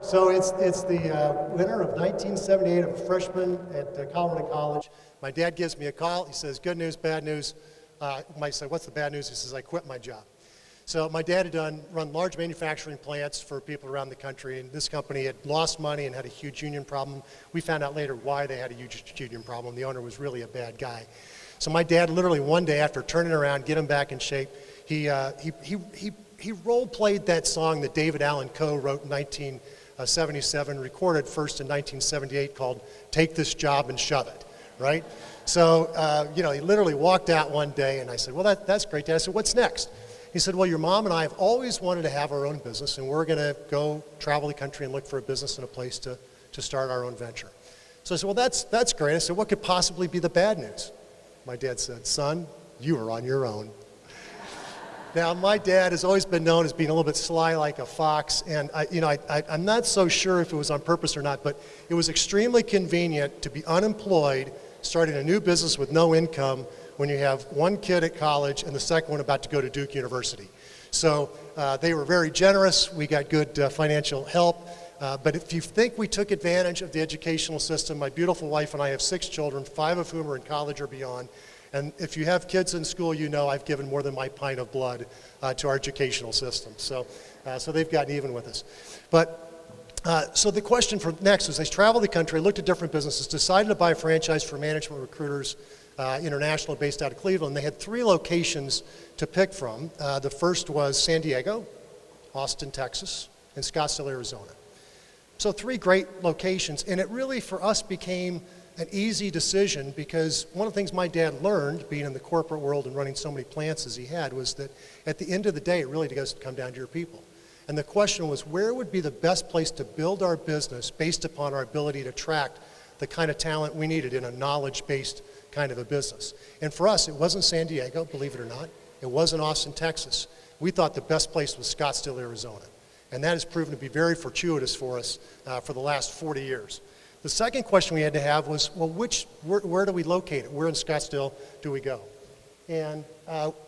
So it's the winter of 1978. I'm a freshman at Colorado College. My dad gives me a call. He says, good news, bad news. You might say, what's the bad news? He says, I quit my job. So my dad had run large manufacturing plants for people around the country, and this company had lost money and had a huge union problem. We found out later why they had a huge union problem. The owner was really a bad guy. So my dad literally one day after turning around, get him back in shape, he role-played that song that David Allan Coe wrote in 1977, recorded first in 1978, called Take This Job and Shove It, right? So, he literally walked out one day, and I said, well, that's great, Dad. I said, what's next? He said, well, your mom and I have always wanted to have our own business, and we're going to go travel the country and look for a business and a place to start our own venture. So I said, well, that's great. I said, what could possibly be the bad news? My dad said, son, you are on your own. Now, my dad has always been known as being a little bit sly like a fox, and I'm not so sure if it was on purpose or not, but it was extremely convenient to be unemployed, starting a new business with no income when you have one kid at college and the second one about to go to Duke University. So they were very generous. We got good financial help. But if you think we took advantage of the educational system, my beautiful wife and I have 6 children, 5 of whom are in college or beyond. And if you have kids in school, you know I've given more than my pint of blood to our educational system. So they've gotten even with us. But so the question for next was, they traveled the country, looked at different businesses, decided to buy a franchise for Management Recruiters International based out of Cleveland. They had 3 locations to pick from. The first was San Diego, Austin, Texas, and Scottsdale, Arizona. So 3 great locations, and it really for us became an easy decision, because one of the things my dad learned, being in the corporate world and running so many plants as he had, was that at the end of the day, it really does come down to your people. And the question was, where would be the best place to build our business based upon our ability to attract the kind of talent we needed in a knowledge-based kind of a business? And for us, it wasn't San Diego, believe it or not. It wasn't Austin, Texas. We thought the best place was Scottsdale, Arizona. And that has proven to be very fortuitous for us for the last 40 years. The second question we had to have was, well, where do we locate it? Where in Scottsdale do we go? And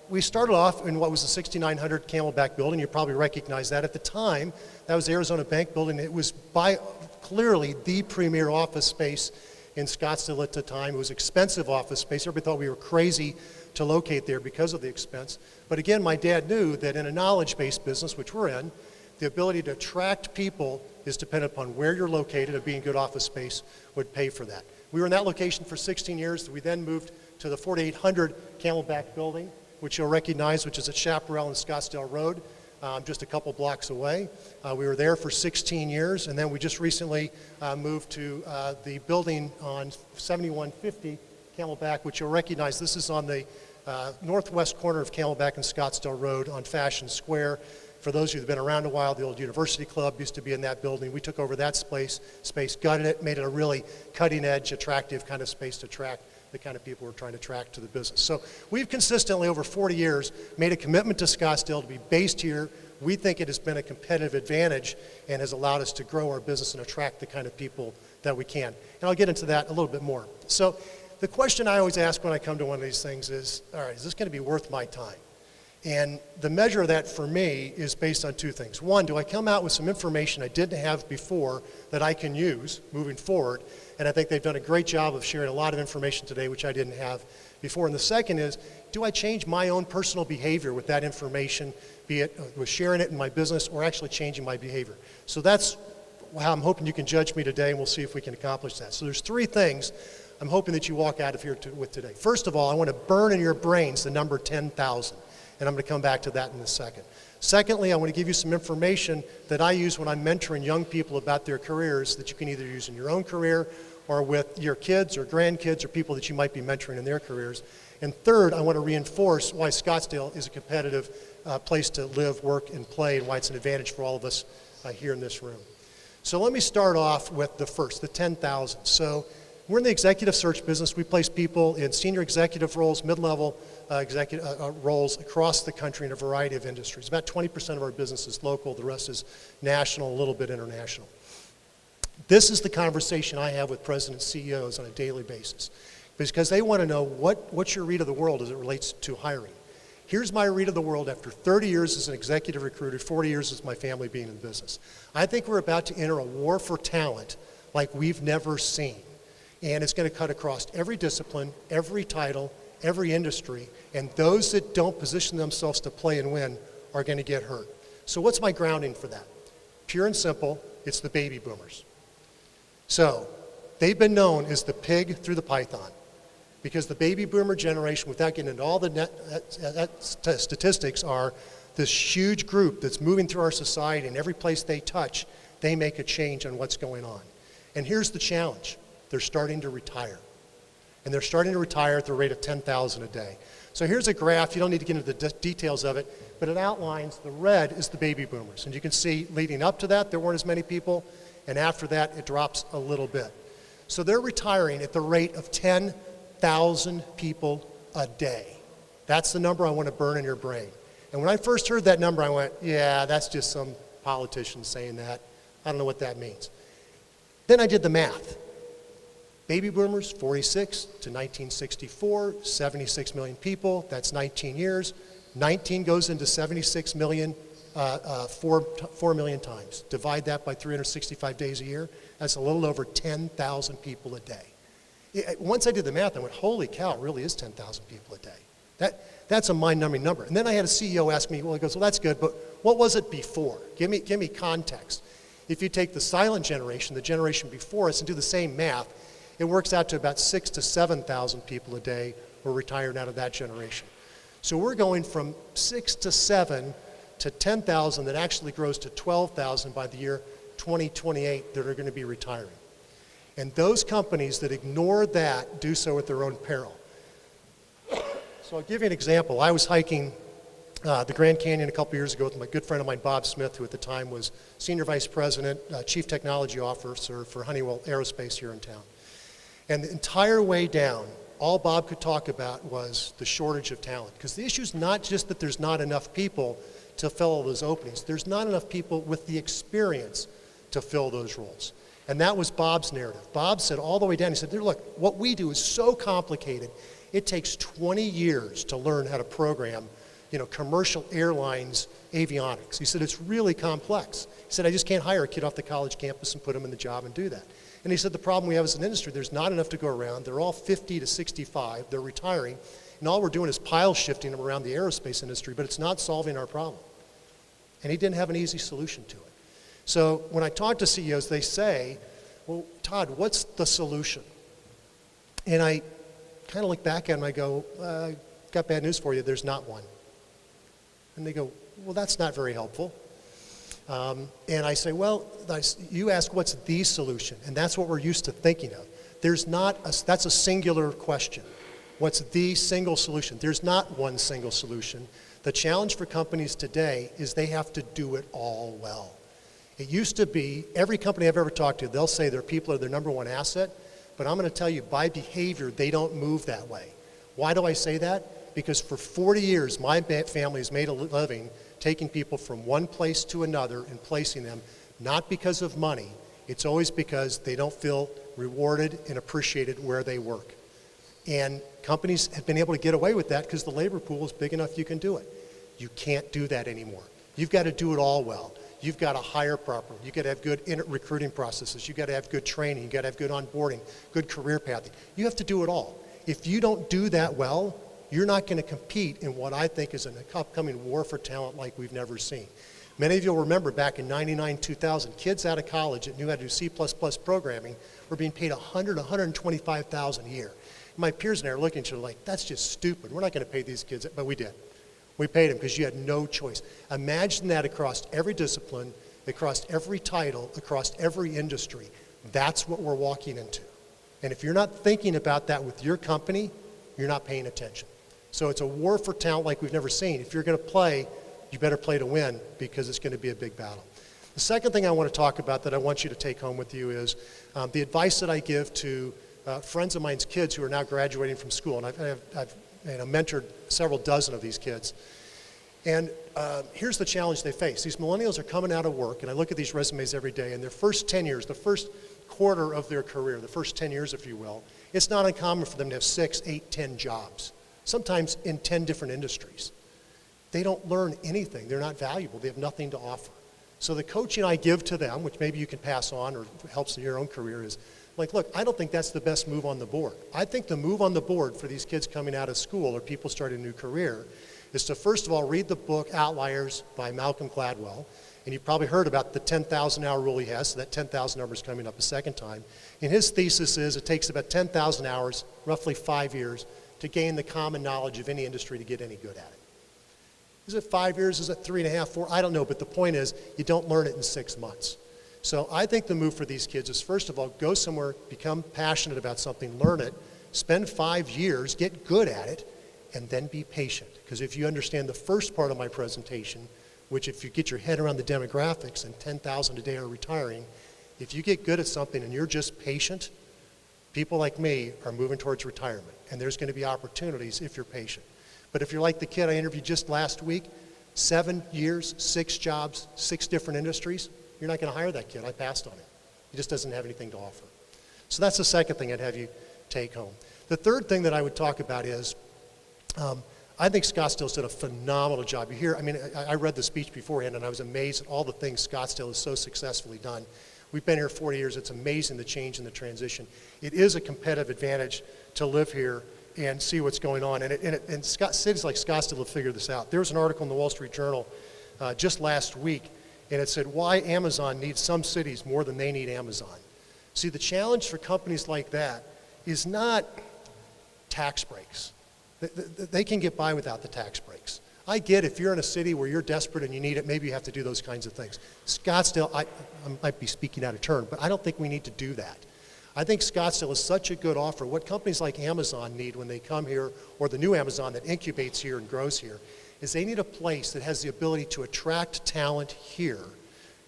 we started off in what was the 6900 Camelback building. You probably recognize that. At the time, that was the Arizona Bank building. It was by clearly the premier office space in Scottsdale at the time. It was expensive office space. Everybody thought we were crazy to locate there because of the expense. But again, my dad knew that in a knowledge-based business, which we're in, the ability to attract people is dependent upon where you're located, and being good office space would pay for that. We were in that location for 16 years. We then moved to the 4800 Camelback building, which you'll recognize, which is at Chaparral and Scottsdale Road, just a couple blocks away. We were there for 16 years, and then we just recently moved to the building on 7150 Camelback, which you'll recognize. This is on the northwest corner of Camelback and Scottsdale Road on Fashion Square. For those of you that have been around a while, the old University Club used to be in that building. We took over that space, gutted it, made it a really cutting-edge, attractive kind of space to attract the kind of people we're trying to attract to the business. So we've consistently, over 40 years, made a commitment to Scottsdale to be based here. We think it has been a competitive advantage and has allowed us to grow our business and attract the kind of people that we can. And I'll get into that a little bit more. So the question I always ask when I come to one of these things is, all right, is this going to be worth my time? And the measure of that for me is based on 2 things. One, do I come out with some information I didn't have before that I can use moving forward? And I think they've done a great job of sharing a lot of information today, which I didn't have before. And the second is, do I change my own personal behavior with that information, be it with sharing it in my business or actually changing my behavior? So that's how I'm hoping you can judge me today, and we'll see if we can accomplish that. So there's 3 things I'm hoping that you walk out of here with today. First of all, I want to burn in your brains the number 10,000. And I'm going to come back to that in a second. Secondly, I want to give you some information that I use when I'm mentoring young people about their careers that you can either use in your own career or with your kids or grandkids or people that you might be mentoring in their careers. And third, I want to reinforce why Scottsdale is a competitive place to live, work, and play, and why it's an advantage for all of us here in this room. So let me start off with the first, the 10,000. So we're in the executive search business. We place people in senior executive roles, mid-level executive roles across the country in a variety of industries. About 20% of our business is local, the rest is national, a little bit international. This is the conversation I have with presidents, CEOs on a daily basis, because they want to know what's your read of the world as it relates to hiring. Here's my read of the world after 30 years as an executive recruiter, 40 years as my family being in business. I think we're about to enter a war for talent like we've never seen. And it's going to cut across every discipline, every title, every industry, and those that don't position themselves to play and win are going to get hurt. So what's my grounding for that? Pure and simple, it's the baby boomers. So they've been known as the pig through the python, because the baby boomer generation, without getting into all the statistics, are this huge group that's moving through our society, and every place they touch, they make a change on what's going on. And here's the challenge. They're starting to retire. And they're starting to retire at the rate of 10,000 a day. So here's a graph. You don't need to get into the details of it, but it outlines the red is the baby boomers. And you can see leading up to that, there weren't as many people, and after that, it drops a little bit. So they're retiring at the rate of 10,000 people a day. That's the number I want to burn in your brain. And when I first heard that number, I went, yeah, that's just some politician saying that. I don't know what that means. Then I did the math. Baby boomers, 46 to 1964, 76 million people, that's 19 years. 19 goes into 76 million, 4 million times. Divide that by 365 days a year, that's a little over 10,000 people a day. Once I did the math, I went, holy cow, it really is 10,000 people a day. That's a mind-numbing number. And then I had a CEO ask me, well, he goes, well, that's good, but what was it before? Give me context. If you take the silent generation, the generation before us, and do the same math, it works out to about 6,000 to 7,000 people a day were retired out of that generation. So we're going from 6 to 7 to 10,000 that actually grows to 12,000 by the year 2028 that are going to be retiring. And those companies that ignore that do so at their own peril. So I'll give you an example. I was hiking the Grand Canyon a couple years ago with my good friend of mine, Bob Smith, who at the time was Senior Vice President, Chief Technology Officer for Honeywell Aerospace here in town. And the entire way down, all Bob could talk about was the shortage of talent. Because the issue is not just that there's not enough people to fill all those openings. There's not enough people with the experience to fill those roles. And that was Bob's narrative. Bob said all the way down, he said, look, what we do is so complicated, it takes 20 years to learn how to program, commercial airlines avionics. He said, it's really complex. He said, I just can't hire a kid off the college campus and put him in the job and do that. And he said, the problem we have as an industry, there's not enough to go around. They're all 50 to 65. They're retiring. And all we're doing is pile shifting them around the aerospace industry, but it's not solving our problem. And he didn't have an easy solution to it. So when I talk to CEOs, they say, well, Todd, what's the solution? And I kind of look back at them, I go, got bad news for you, there's not one. And they go, well, that's not very helpful. And I say, well, you ask what's the solution, and that's what we're used to thinking of. That's a singular question. What's the single solution? There's not one single solution. The challenge for companies today is they have to do it all well. It used to be, every company I've ever talked to, they'll say their people are their number one asset, but I'm going to tell you, by behavior, they don't move that way. Why do I say that? Because for 40 years, my family has made a living taking people from one place to another and placing them, not because of money. It's always because they don't feel rewarded and appreciated where they work. And companies have been able to get away with that because the labor pool is big enough you can do it. You can't do that anymore. You've got to do it all well. You've got to hire properly. You've got to have good recruiting processes. You've got to have good training. You've got to have good onboarding, good career pathing. You have to do it all. If you don't do that well, you're not going to compete in what I think is an upcoming war for talent like we've never seen. Many of you will remember back in 99, 2000, kids out of college that knew how to do C++ programming were being paid $100,000, $125,000 a year. My peers and I are looking at you like, that's just stupid. We're not going to pay these kids, but we did. We paid them because you had no choice. Imagine that across every discipline, across every title, across every industry. That's what we're walking into. And if you're not thinking about that with your company, you're not paying attention. So it's a war for talent like we've never seen. If you're going to play, you better play to win because it's going to be a big battle. The second thing I want to talk about that I want you to take home with you is the advice that I give to friends of mine's kids who are now graduating from school. And I've mentored several dozen of these kids. And here's the challenge they face. These millennials are coming out of work, and I look at these resumes every day, and their first 10 years, the first quarter of their career, the first 10 years, if you will, it's not uncommon for them to have 6, 8, 10 jobs, sometimes in 10 different industries. they don't learn anything. They're not valuable. They have nothing to offer. So the coaching I give to them, which maybe you can pass on or helps in your own career, is like, look, I don't think that's the best move on the board. I think the move on the board for these kids coming out of school or people starting a new career is to, first of all, read the book Outliers by Malcolm Gladwell. And you've probably heard about the 10,000 hour rule he has, so that 10,000 number is coming up a second time. And his thesis is it takes about 10,000 hours, roughly 5 years, to gain the common knowledge of any industry to get any good at it. Is it 5 years? Is it 3.5, 4? I don't know, but the point is you don't learn it in 6 months. So I think the move for these kids is, first of all, go somewhere, become passionate about something, learn it, spend 5 years, get good at it, and then be patient. Because if you understand the first part of my presentation, which if you get your head around the demographics and 10,000 a day are retiring, if you get good at something and you're just patient, people like me are moving towards retirement. And there's going to be opportunities if you're patient. But if you're like the kid I interviewed just last week, 7 years, 6 jobs, 6 different industries, you're not going to hire that kid. I passed on him. He just doesn't have anything to offer. So that's the second thing I'd have you take home. The third thing that I would talk about is, I think Scottsdale's done a phenomenal job. You hear, I mean, I read the speech beforehand and I was amazed at all the things Scottsdale has so successfully done. We've been here 40 years. It's amazing the change and the transition. It is a competitive advantage to live here and see what's going on. And cities like Scottsdale have figured this out. There was an article in the Wall Street Journal just last week, and it said why Amazon needs some cities more than they need Amazon. See, the challenge for companies like that is not tax breaks. They can get by without the tax breaks. I get if you're in a city where you're desperate and you need it, maybe you have to do those kinds of things. Scottsdale, I might be speaking out of turn, but I don't think we need to do that. I think Scottsdale is such a good offer. What companies like Amazon need when they come here, or the new Amazon that incubates here and grows here, is they need a place that has the ability to attract talent here.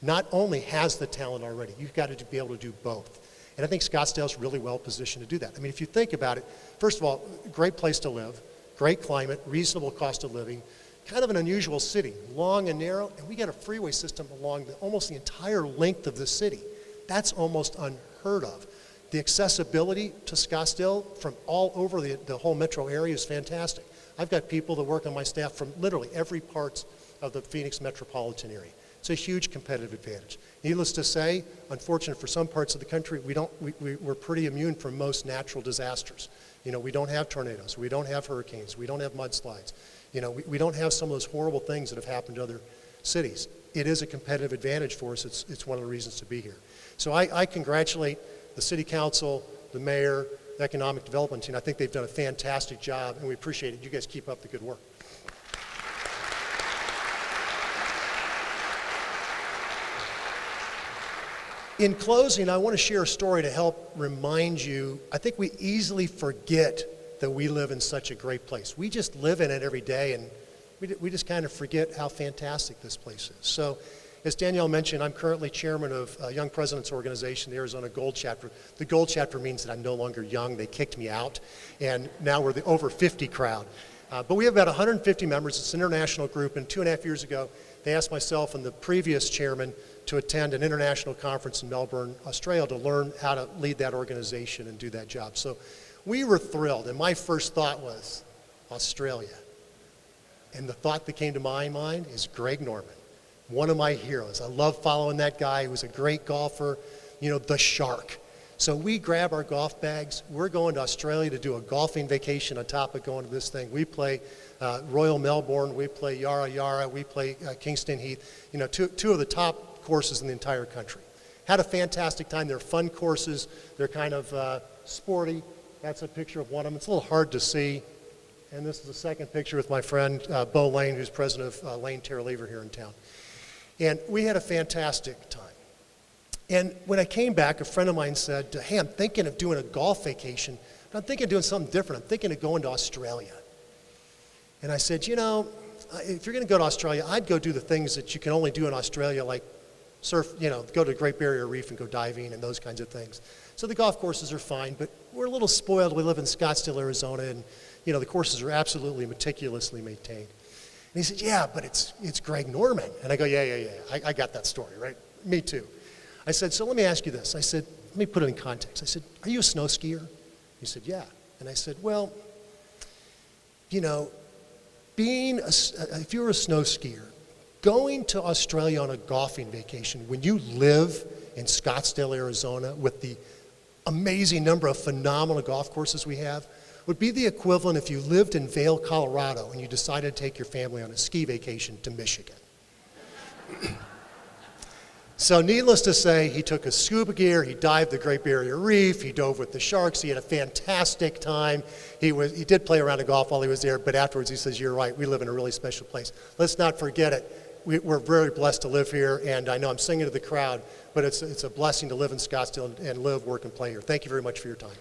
Not only has the talent already, you've got to be able to do both. And I think Scottsdale's really well positioned to do that. I mean, if you think about it, first of all, great place to live, great climate, reasonable cost of living, kind of an unusual city, long and narrow, and we got a freeway system along almost the entire length of the city. That's almost unheard of. The accessibility to Scottsdale from all over the whole metro area is fantastic. I've got people that work on my staff from literally every part of the Phoenix metropolitan area. It's a huge competitive advantage. Needless to say, unfortunately for some parts of the country, we're pretty immune from most natural disasters. You know, we don't have tornadoes, we don't have hurricanes, we don't have mudslides. You know, we don't have some of those horrible things that have happened to other cities. It is a competitive advantage for us. It's one of the reasons to be here. So I congratulate the city council, the mayor, the economic development team. I think they've done a fantastic job, and we appreciate it. You guys keep up the good work. In closing, I want to share a story to help remind you. I think we easily forget that we live in such a great place. We just live in it every day, and we just kind of forget how fantastic this place is. So, as Danielle mentioned, I'm currently chairman of Young Presidents Organization, the Arizona Gold Chapter. The Gold Chapter means that I'm no longer young. They kicked me out, and now we're the over 50 crowd. But we have about 150 members. It's an international group, and 2.5 years ago, they asked myself and the previous chairman to attend an international conference in Melbourne, Australia, to learn how to lead that organization and do that job. So we were thrilled, and my first thought was Australia. And the thought that came to my mind is Greg Norman, one of my heroes. I love following that guy. He was a great golfer, you know, the shark. So we grab our golf bags. We're going to Australia to do a golfing vacation on top of going to this thing. We play Royal Melbourne. We play Yarra Yarra. We play Kingston Heath. You know, two of the top courses in the entire country. Had a fantastic time. They're fun courses. They're kind of sporty. That's a picture of one of them. It's a little hard to see. And this is the second picture with my friend Bo Lane, who's president of Lane Terra Lever here in town. And we had a fantastic time. And when I came back, a friend of mine said, hey, I'm thinking of doing a golf vacation, but I'm thinking of doing something different. I'm thinking of going to Australia. And I said, you know, if you're going to go to Australia, I'd go do the things that you can only do in Australia, like surf, you know, go to the Great Barrier Reef and go diving and those kinds of things. So the golf courses are fine, but we're a little spoiled. We live in Scottsdale, Arizona, and, you know, the courses are absolutely meticulously maintained. And he said, yeah, but it's Greg Norman. And I go, yeah. I got that story, right? Me too. I said, so let me ask you this. I said, let me put it in context. I said, are you a snow skier? He said, yeah. And I said, well, you know, if you're a snow skier, going to Australia on a golfing vacation, when you live in Scottsdale, Arizona, with the amazing number of phenomenal golf courses we have, would be the equivalent if you lived in Vail, Colorado, and you decided to take your family on a ski vacation to Michigan. So needless to say, he took his scuba gear, he dived the Great Barrier Reef, he dove with the sharks, he had a fantastic time. He did play around the golf while he was there, but afterwards he says, you're right, we live in a really special place. Let's not forget it. We're very blessed to live here, and I know I'm singing to the crowd, but it's a blessing to live in Scottsdale and live, work, and play here. Thank you very much for your time.